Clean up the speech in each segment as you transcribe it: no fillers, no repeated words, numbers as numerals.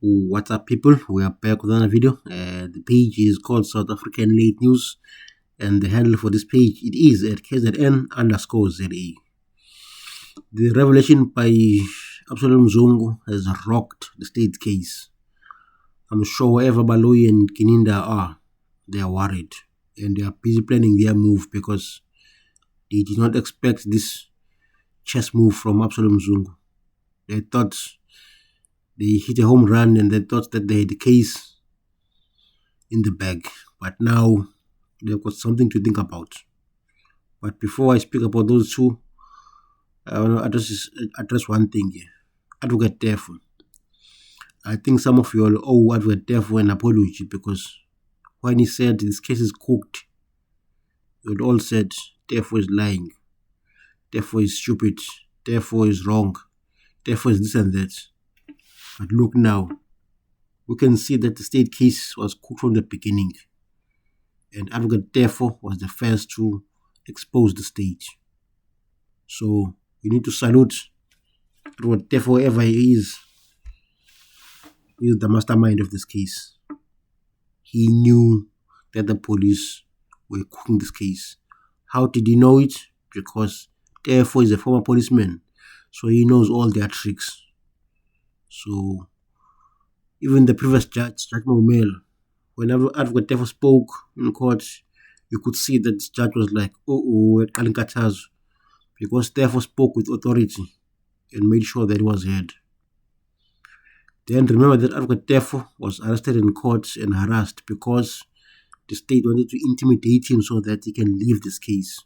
What's up, people? We are back with another video. The page is called South African Late News, and the handle for this page it is at KZN_ZA. The revelation by Absalom Zungu has rocked the state case. I'm sure wherever Baloyi and Kininda are, they are worried and they are busy planning their move because they did not expect this chess move from Absalom Zungu. They thought they hit a home run and they thought that they had the case in the bag. But now they've got something to think about. But before I speak about those two, I want to address one thing here. Advocate Tefo. I think some of you all owe Advocate Tefo an apology because when he said this case is cooked, you all said Tefo is lying, Tefo is stupid, Tefo is wrong, Tefo is this and that. But look now, we can see that the state case was cooked from the beginning. And Advocate Tefo was the first to expose the state. So we need to salute Advocate Tefo, whoever he is the mastermind of this case. He knew that the police were cooking this case. How did he know it? Because Tefo is a former policeman, so he knows all their tricks. So even the previous judge, Judge Maumela, whenever Advocate Tefo spoke in court, you could see that this judge was like, oh, because Tefo spoke with authority and made sure that he was heard. Then remember that Advocate Tefo was arrested in court and harassed because the state wanted to intimidate him so that he can leave this case.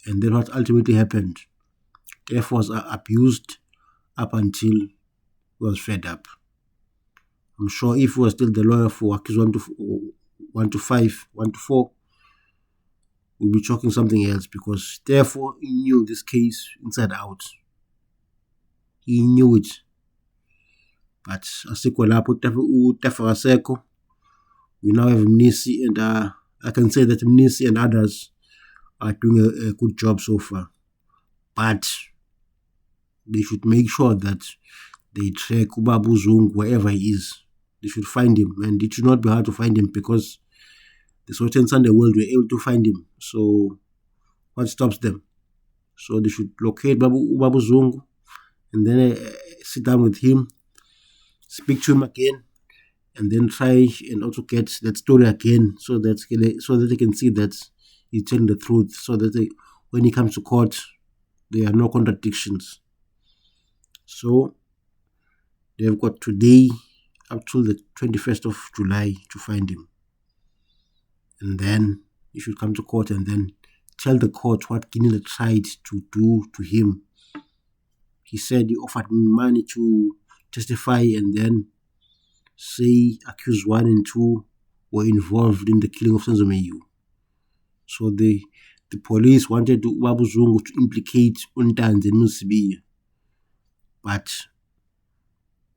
And then what ultimately happened? Tefo was abused up until he was fed up. I'm sure if he was still the lawyer for accused 1 to 5, 1 to 4, we'll be talking something else because Tefo he knew this case inside out. He knew it. But asikho lapho Tefo asekho, we now have Mnisi, and I can say that Mnisi and others are doing a good job so far. But they should make sure that they track Ubabu Zungu wherever he is. They should find him, and it should not be hard to find him because the Sowetan Sunday World were able to find him. So what stops them? So they should locate Ubabu Zungu and then sit down with him, speak to him again, and then try and also get that story again so that they can see that he's telling the truth, so that when he comes to court, there are no contradictions. So they've got today up till the 21st of July to find him. And then he should come to court and then tell the court what Kininda tried to do to him. He said he offered money to testify and then say accused 1 and 2 were involved in the killing of Senzo Meyiwe. So the police wanted Ubabu Zungu to implicate Untanzi and Musibiya. But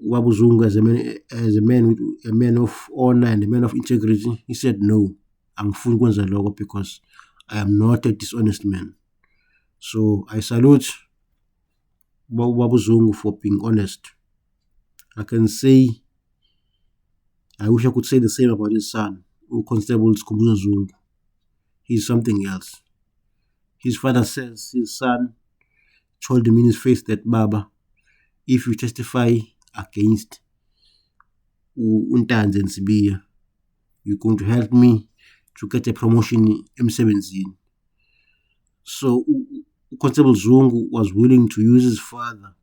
Ubabu Zungu, as a man of honor and a man of integrity, he said no, angifuni kwenza lokho because I am not a dishonest man. So I salute Ubabu Zungu for being honest. I can say, I wish I could say the same about his son, Constable Skumbula Zungu. He's something else. His father says his son told him in his face that, Baba, if you testify against Untanzi and Sibiya, you're going to help me to get a promotion in M17. So Constable Zungu was willing to use his father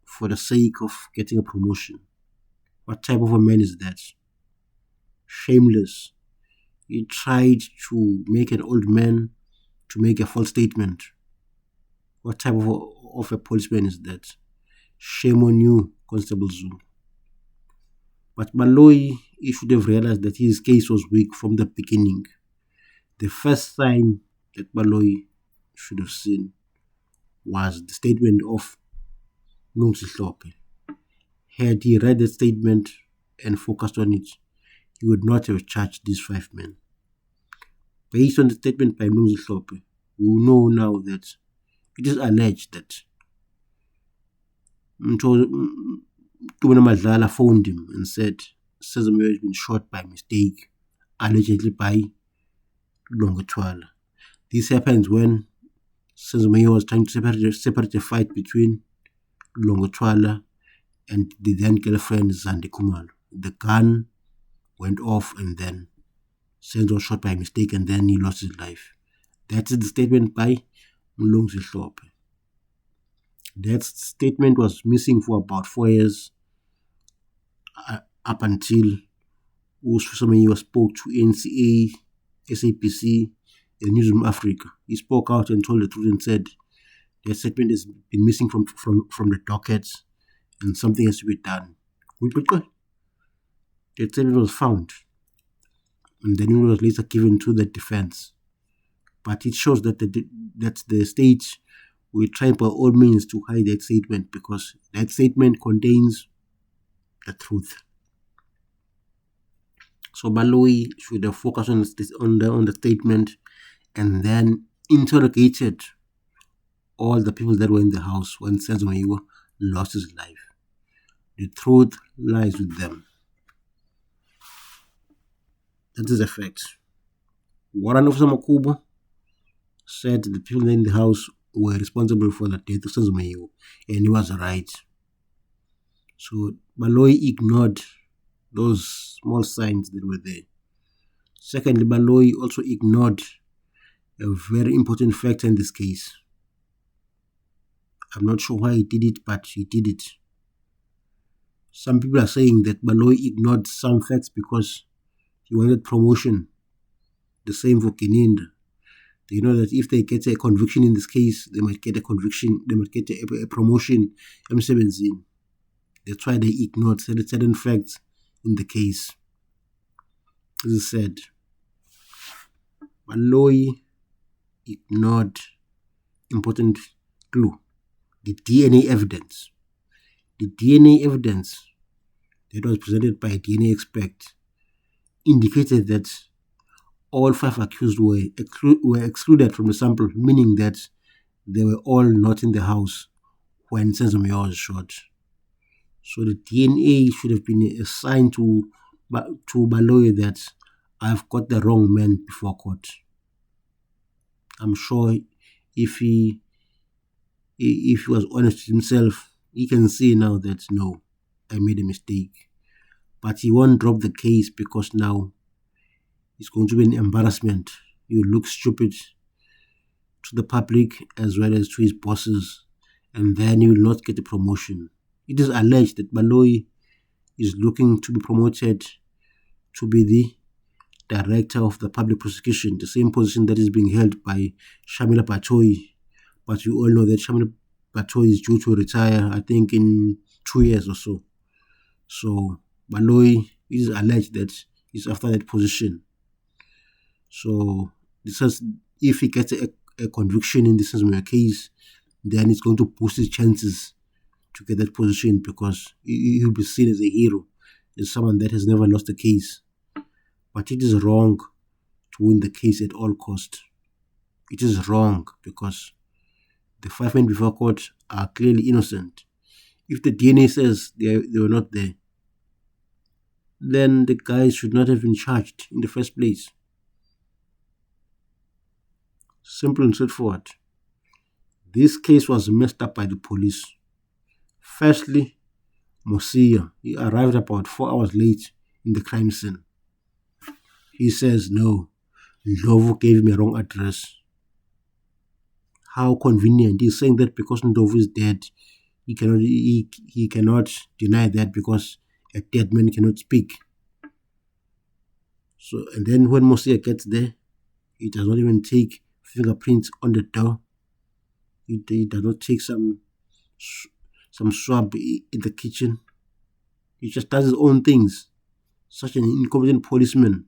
for the sake of getting a promotion. What type of a man is that? Shameless. He tried to make an old man to make a false statement. What type of a policeman is that? Shame on you, Constable Zungu. But Baloyi, he should have realized that his case was weak from the beginning. The first sign that Baloyi should have seen was the statement of Mngomhlophe. Had he read the statement and focused on it, he would not have charged these 5 men. Based on the statement by Mngomhlophe, we know now that it is alleged that Tubana Madlala phoned him and said Sezamo has been shot by mistake, allegedly by Longotwala. This happens when Sezamo was trying to separate the fight between Longotwala and the then girlfriend Zandi Kumalo. The gun went off and then Senzo was shot by mistake and then he lost his life. That is the statement by Mlungisi Hlophe. That statement was missing for about 4 years up until Usfusamaniwa spoke to NCA, SAPC, and Newsroom Africa. He spoke out and told the truth and said that statement has been missing from the dockets and something has to be done. That statement was found and then it was later given to the defense. But it shows that the state will try by all means to hide that statement because that statement contains the truth. So Baloyi should have focused on the statement and then interrogated all the people that were in the house when Sezamo lost his life. The truth lies with them. That is a fact. Warren Officer Makubo said the people in the house were responsible for the death of Sezamo, and he was right. So Baloyi ignored those small signs that were there. Secondly, Baloyi also ignored a very important factor in this case. I'm not sure why he did it, but he did it. Some people are saying that Baloyi ignored some facts because he wanted promotion. The same for Kininda. They know that if they get a conviction in this case, they might get a conviction, they might get a promotion M17. That's why they ignored certain facts in the case. As I said, Baloyi ignored important clue, the DNA evidence. The DNA evidence that was presented by a DNA expert indicated that all 5 accused were excluded from the sample, meaning that they were all not in the house when Sezamo was shot. So the DNA should have been a sign to Baloyi that I've got the wrong man before court. I'm sure if he was honest with himself, he can say now that no, I made a mistake. But he won't drop the case because now it's going to be an embarrassment. He will look stupid to the public as well as to his bosses, and then he will not get a promotion. It is alleged that Baloyi is looking to be promoted to be the director of the public prosecution, the same position that is being held by Shamila Batoyi. But you all know that Shamila Batoyi is due to retire, I think, in 2 years or so. So Baloyi, it is alleged that he's after that position. So this is, if he gets a conviction in this case, then it's going to boost his chances to get that position because he will be seen as a hero, as someone that has never lost a case. But it is wrong to win the case at all cost. It is wrong because the 5 men before court are clearly innocent. If the DNA says they were not there, then the guys should not have been charged in the first place. Simple and straightforward. This case was messed up by the police. Firstly, Mosia, he arrived about 4 hours late in the crime scene. He says, no, Ndlovu gave me a wrong address. How convenient. He's saying that because Ndlovu is dead, he cannot deny that because a dead man cannot speak. So, and then when Mosia gets there, he does not even take fingerprints on the door. He does not take some swab in the kitchen. He just does his own things. Such an incompetent policeman.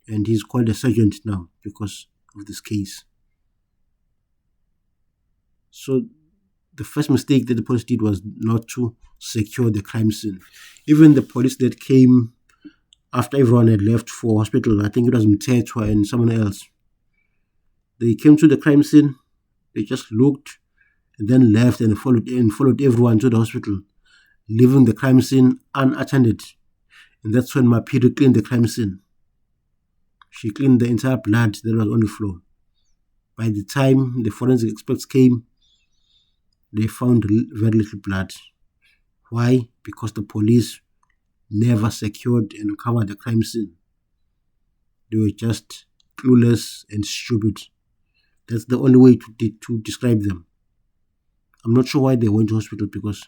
And he's called a sergeant now because of this case. So the first mistake that the police did was not to secure the crime scene. Even the police that came after everyone had left for hospital, I think it was Mtetwa and someone else, they came to the crime scene, they just looked and then left and followed everyone to the hospital, leaving the crime scene unattended. And that's when Mapiri cleaned the crime scene. She cleaned the entire blood that was on the floor. By the time the forensic experts came, they found very little blood. Why? Because the police never secured and covered the crime scene. They were just clueless and stupid. That's the only way to describe them. I'm not sure why they went to hospital, because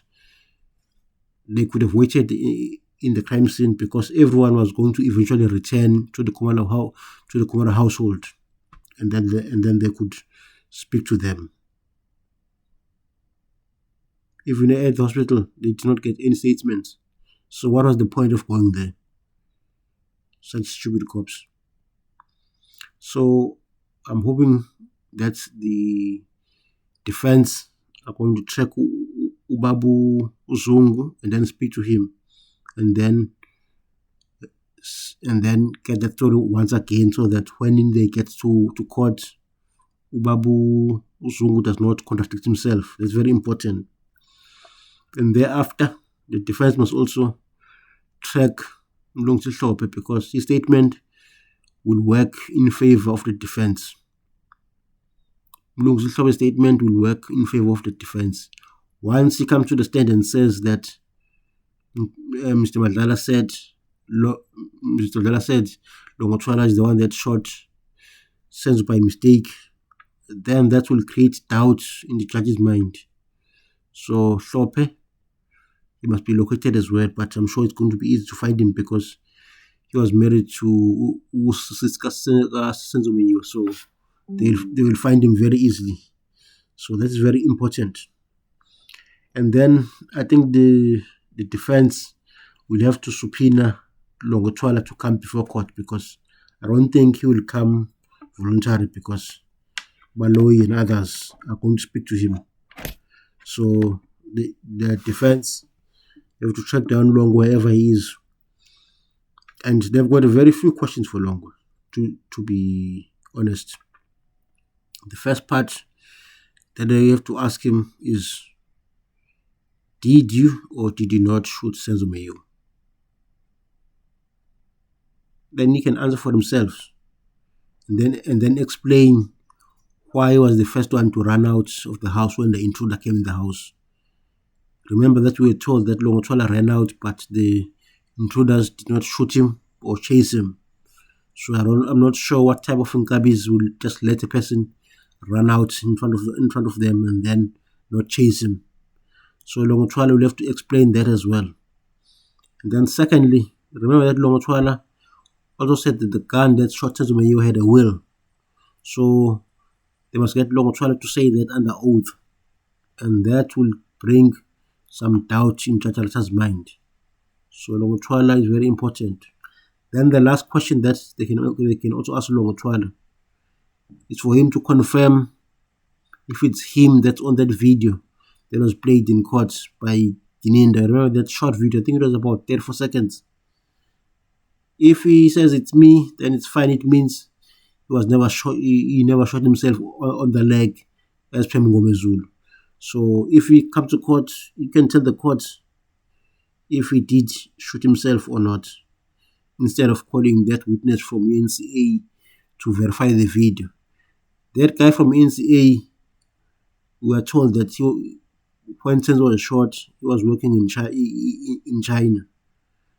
they could have waited in the crime scene, because everyone was going to eventually return to the Khumalo household, and then they could speak to them. Even at the hospital, they did not get any statements. So what was the point of going there? Such stupid cops. So I'm hoping that the defense are going to track Ubabu Uzungu and then speak to him, and then get that story once again, so that when they get to court, Ubabu Uzungu does not contradict himself. That's very important. And thereafter, the defense must also track Mlungisi Hlophe, because his statement will work in favor of the defense. Mlungisi Hlophe's statement will work in favor of the defense. Once he comes to the stand and says that Mr. Madlala said Longotwala is the one that shot Senzo by mistake, then that will create doubt in the judge's mind. So Hlophe, he must be located as well, but I'm sure it's going to be easy to find him, because he was married to Senzo Meyiwa, so they will find him very easily. So that is very important. And then I think the defense will have to subpoena Longotwala to come before court, because I don't think he will come voluntarily, because Baloyi and others are going to speak to him. So the defense have to track down Longo wherever he is. And they've got a very few questions for Longo, to be honest. The first part that they have to ask him is, did you or did you not shoot Senzo Meyiwa? Then he can answer for themselves, and then explain why he was the first one to run out of the house when the intruder came in the house. Remember that we were told that Longotwala ran out, but the intruders did not shoot him or chase him. So I'm not sure what type of Nkabis will just let a person run out in front of them and then not chase him. So Longotwala will have to explain that as well. And then secondly, remember that Longotwala also said that the gun that shot Senzo Meyiwa had a will. So they must get Longotwala to say that under oath, and that will bring some doubt in Chatalata's mind. So Longotwala is very important. Then the last question that they can also ask Longotwala is for him to confirm if it's him that's on that video that was played in court by Gininda. Remember that short video? I think it was about 34 seconds. If he says it's me, then it's fine. It means he was never shot. He never shot himself on the leg, as per Mngome Zulu. So if he comes to court, he can tell the court if he did shoot himself or not, instead of calling that witness from NCA to verify the video. That guy from NCA, we are told that when Senzo was shot, he was working in China.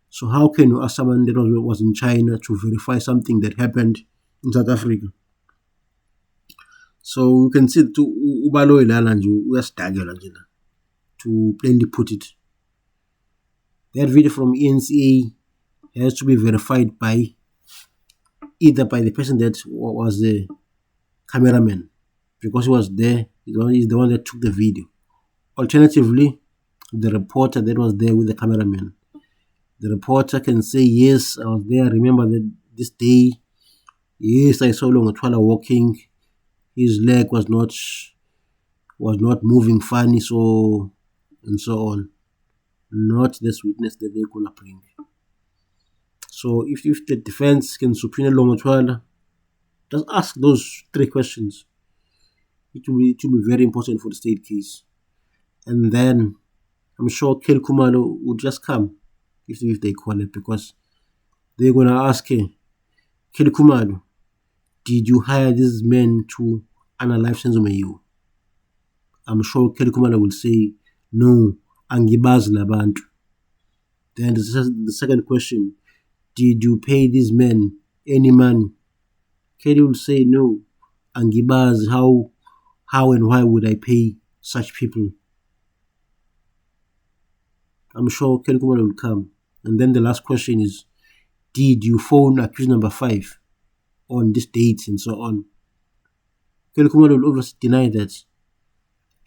So how can you ask someone that was in China to verify something that happened in South Africa? So you can see to Ubalo Ilalanju, we are staggered, to plainly put it. That video from ENCA has to be verified by either by the person that was the cameraman, because he was there, he's the one that took the video. Alternatively, the reporter that was there with the cameraman. The reporter can say, yes, I was there, I remember that this day, yes, I saw Longotwala walking, his leg was not moving funny, so and so on. Not this witness that they're gonna bring. So if the defense can subpoena Longotwala, just ask those 3 questions. it will be very important for the state case. And then I'm sure Kel Kumalo would just come if they call it, because they're gonna ask her, Kel Kumalo, did you hire these men to analyze Senzomayo? I'm sure Kel Kumalo will say, no, angibazi labantu. Then the second question, did you pay these men any money? Kelly will say, no, angibazi, how and why would I pay such people? I'm sure Kelly Kumalo will come. And then the last question is, did you phone accused number 5 on this date and so on? Kelly Kumalo will obviously deny that.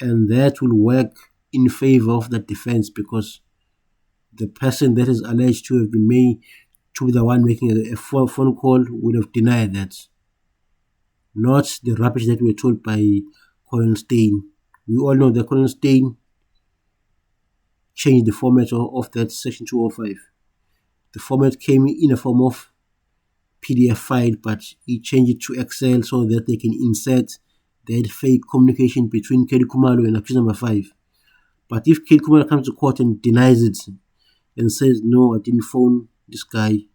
And that will work in favor of the defense, because the person that is alleged to have been made to be the one making a phone call would have denied that. Not the rubbish that we were told by Colonel Steyn. We all know that Colonel Steyn changed the format of that Section 205. The format came in a form of PDF file, but he changed it to Excel so that they can insert that fake communication between Kelly Kumalo and accused number 5. But if Kelly Kumalo comes to court and denies it and says, no, I didn't phone this guy,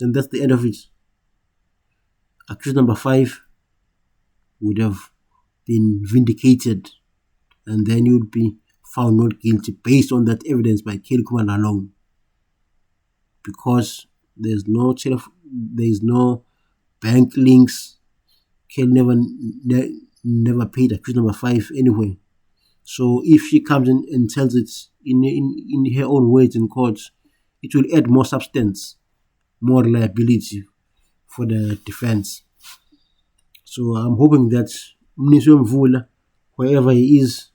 then that's the end of it. Accused number 5 would have been vindicated, and then you would be found not guilty based on that evidence by Kelly Kumalo alone. Because there's no bank links. Kelly never paid accused number 5 anyway. So if she comes in and tells it in her own words in court, it will add more substance, more liability for the defense. So I'm hoping that Mniswe Mvula, wherever he is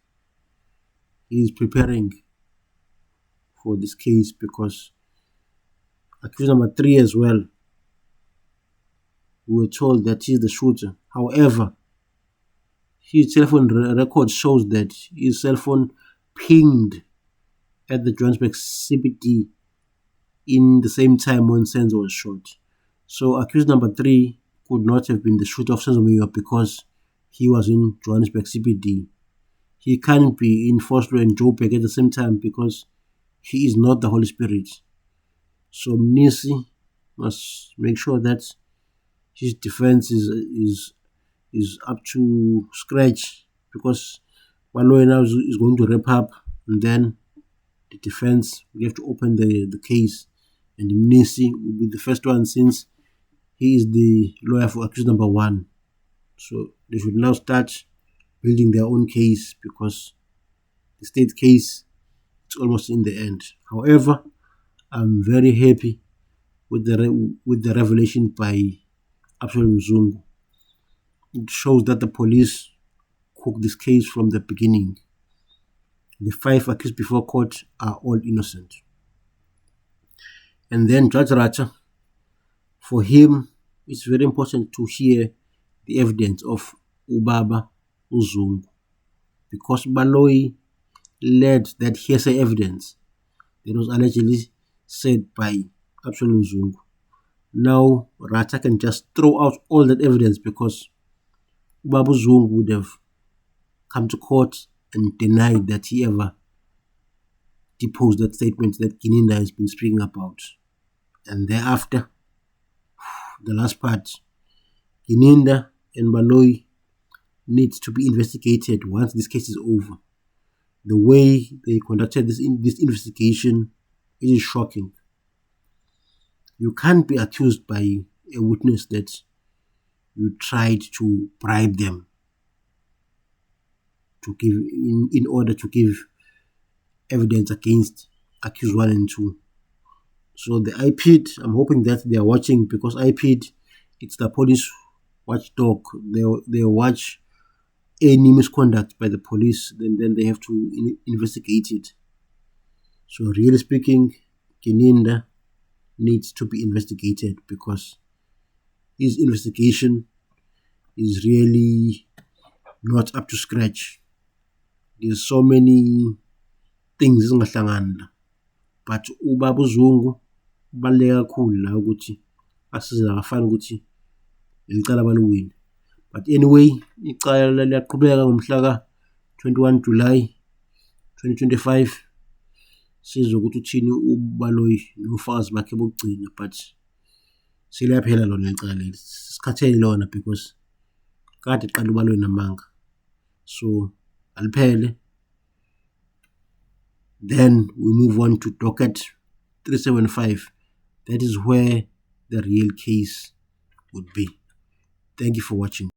preparing for this case, because accused number 3 as well, we were told that he's the shooter. However, his cell phone record shows that his cell phone pinged at the Johannesburg CBD in the same time when Senzo was shot. So accused number 3 could not have been the shooter of Senzo Mayor because he was in Johannesburg CBD. He can't be in Vosloo and Joburg at the same time because he is not the Holy Spirit. So Mnisi must make sure that his defense is up to scratch, because Baloyi now is going to wrap up, and then the defense will have to open the case, and Mnisi will be the first one since he is the lawyer for accused number 1. So they should now start building their own case, because the state case is almost in the end. However, I'm very happy with the revelation by Absolute Mzungu. It shows that the police cooked this case from the beginning. The 5 accused before court are all innocent. And then Judge Racha, for him, it's very important to hear the evidence of Ubaba Uzungu, because Baloyi led that hearsay evidence that was allegedly said by Absolute Mzungu. Now Racha can just throw out all that evidence, because Ubaba Uzungu would have come to court and denied that he ever deposed that statement that Gininda has been speaking about. And thereafter, the last part, Gininda and Baloyi needs to be investigated once this case is over. The way they conducted this investigation is shocking. You can't be accused by a witness that you tried to bribe them to give in order to give evidence against accused 1 and 2. So the IPID, I'm hoping that they are watching, because IPID, it's the police watchdog. They watch any misconduct by the police, then they have to investigate it. So really speaking, Gininda needs to be investigated, because his investigation is really not up to scratch. There's so many things zingahlangana, but Ubaba Uzungu ubaluleke kakhulu la ukuthi asiza akafani ukuthi licala baluwini. But anyway, icala liyaqhubeka ngomhla ka-21 July 2025. Sizwe ukuthi uthini uBaloyi nofakazi bakhe bokugcina, but seliyaphela lona icala leli. Sikhathele lona because kade qala uBaloyi namanga. So aliphele. Then we move on to docket 375. That is where the real case would be. Thank you for watching.